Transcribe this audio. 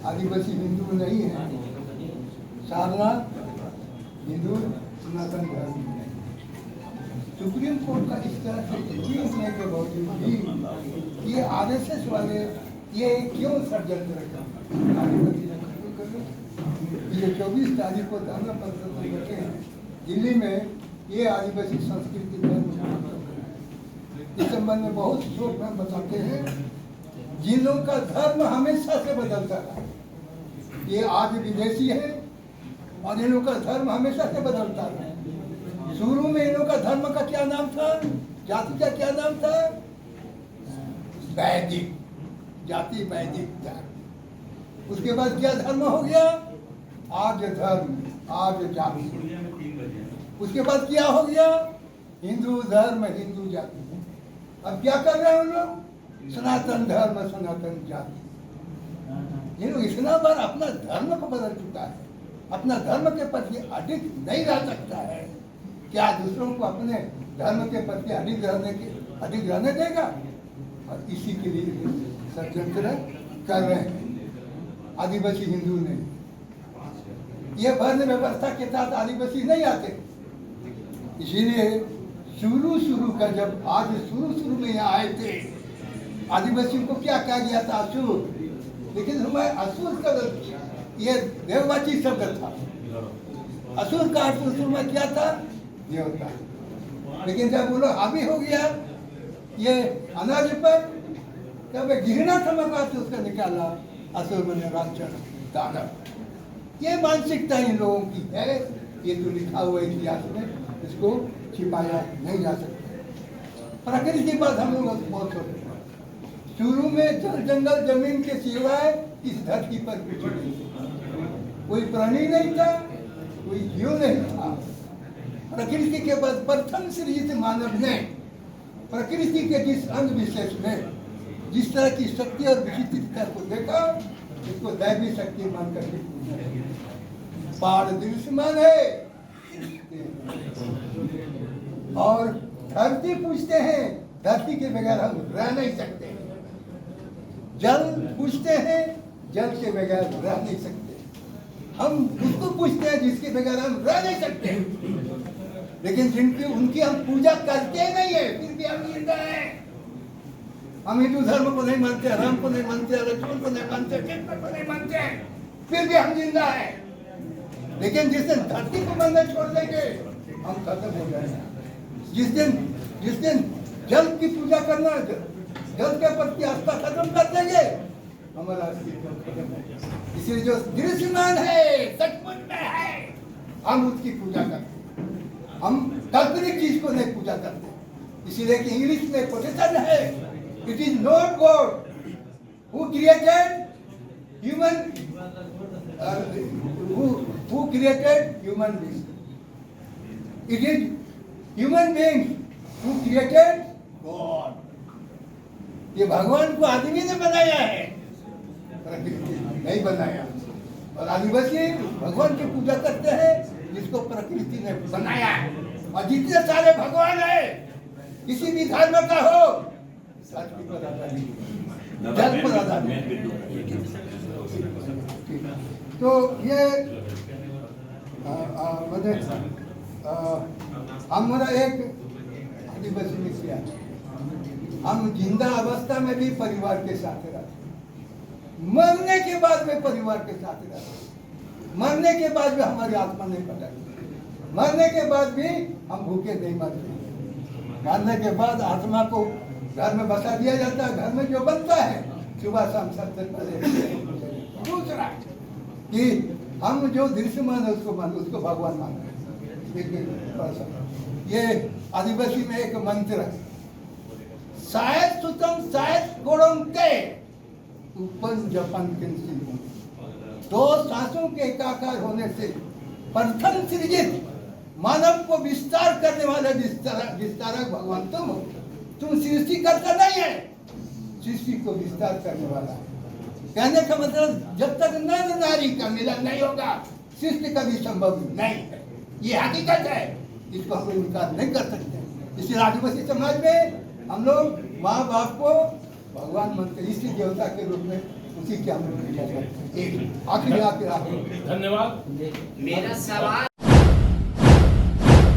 आदिवासी हिंदू नहीं है, सारनाथ हिंदू सनातन धर्म है। सुप्रीम कोर्ट का इस तरह से चीज होने के बावजूद भी ये आरएसएस वाले ये क्यों षड्यंत्र रखा? आदिवासी ने खत्म कर लो। ये 24 तारीख को धरना प्रदर्शन रखे हैं दिल्ली में, ये आदिवासी संस्कृति धर्म इस संबंध में बहुत शोक में बताते हैं। जिन लोगों का धर्म हमेशा से बदलता है, ये आज विदेशी है और इन लोगों का धर्म हमेशा से बदलता है। शुरू में इन लोगों का धर्म का क्या नाम था, जाति का क्या नाम था? वैदिक जाति, वैदिक धर्म। उसके बाद क्या धर्म हो गया? आर्य धर्म, आर्य जाति। उसके बाद क्या हो गया? हिंदू धर्म, हिंदू जाति। अब क्या कर रहे हैं उन लोग? सनातन धर्म, सनातन जाति। ये लोग इतना बार अपना धर्म को बदल चुका है, अपना धर्म के प्रति अधिक नहीं रह सकता है। क्या दूसरों को अपने धर्म के प्रति अधिक रहने देगा? और इसी के लिए षड्यंत्र कर रहे हैं। आदिवासी हिंदू नहीं, ये वर्ण व्यवस्था के साथ आदिवासी नहीं आते। इसीलिए शुरू का जब आज शुरू में यहाँ आए थे, आदिवासियों को क्या कहा गया था? असुर। लेकिन हमारे असुर का ये देववाची शब्द था। असुर का अर्थ शुरू में क्या था? देवता। लेकिन जब वो लोग हावी हो गया ये अनाज पर, तब घृणा समझा से उसका निकाला असुर मैंने राक्षस दानव। ये मानसिकता इन लोगों की है, ये तो लिखा हुआ इतिहास में, इसको छिपाया नहीं जा सकता। प्रकृति की बात हम लोग बहुत होते हैं। शुरू में जल जंगल जमीन के सिवाय इस धरती पर कुछ नहीं, कोई प्राणी नहीं था, कोई जीव नहीं था। प्रकृति के बाद प्रथम सृजित मानव ने प्रकृति के जिस अंग विशेष में जिस तरह की शक्ति और विचित्रता को देखा, इसको दैवी शक्ति मानकर के पार दृश्यमान है। और धरती पूछते हैं, धरती के बगैर हम रह नहीं सकते। जल पूछते हैं, जल के बगैर रह नहीं सकते। हम उसको पूछते हैं जिसके बगैर हम रह नहीं सकते। लेकिन जिनकी उनकी हम पूजा करते नहीं है, फिर भी हम जिंदा हैं। हम हिंदू धर्म को नहीं मानते, राम को नहीं मानते, लक्ष्मण को नहीं मानते, कृष्ण को नहीं मानते, फिर भी हम जिंदा हैं। लेकिन जिस दिन धरती को मानना छोड़ देंगे, हम खत्म हो जाएंगे। जिस दिन जल की पूजा करना, जल के प्रति आस्था खत्म कर देंगे, हमारा अस्तित्व खत्म हो। इसलिए जो दृश्यमान है, सचमुच में है, हम उसकी पूजा करते हैं। हम काल्पनिक चीज को नहीं पूजा करते। इसीलिए कि इंग्लिश में कोटेशन है, it is not God who created human who created human beings. It is human beings who created God. ये भगवान को आदमी ने बनाया है, प्रकृति नहीं बनाया। और आदिवासी भगवान की पूजा करते हैं जिसको प्रकृति ने बनाया है। और जितने सारे भगवान है, किसी भी धर्म का हो, धरती पर आधारित, जल पर आधारित। तो ये हमारा एक आदिवासी में किया, हम जिंदा अवस्था में भी परिवार के साथ रहते, मरने के बाद में परिवार के साथ रहते, मरने के बाद भी हमारी आत्मा नहीं भटकती, मरने के बाद भी हम भूखे नहीं मरते। मरने के बाद आत्मा को घर में बसा दिया जाता है। घर में जो बनता है सुबह शाम सबसे पहले। दूसरा कि हम जो दृश्य मान है उसको भगवान मान रहे हैं। ये आदिवासी में एक मंत्र है, शायद सुतम शायद गोड़म के उपन जपन किंसी। दो सांसों के एकाकार होने से प्रथम सृजित मानव को विस्तार करने वाले विस्तारक भगवान तुम हो। तुम सृष्टि करता नहीं है, सृष्टि को विस्तार करने वाला है। कहने का मतलब जब तक नर नारी का मिलन नहीं होगा, सृष्टि कभी संभव नहीं है। ये हकीकत है, इसको हम इनकार नहीं कर सकते। इसी आदिवासी समाज में हम लोग माँ बाप को भगवान मानते, इसी देवता के रूप में उसी के हम एक आखिरी धन्यवाद। मेरा सवाल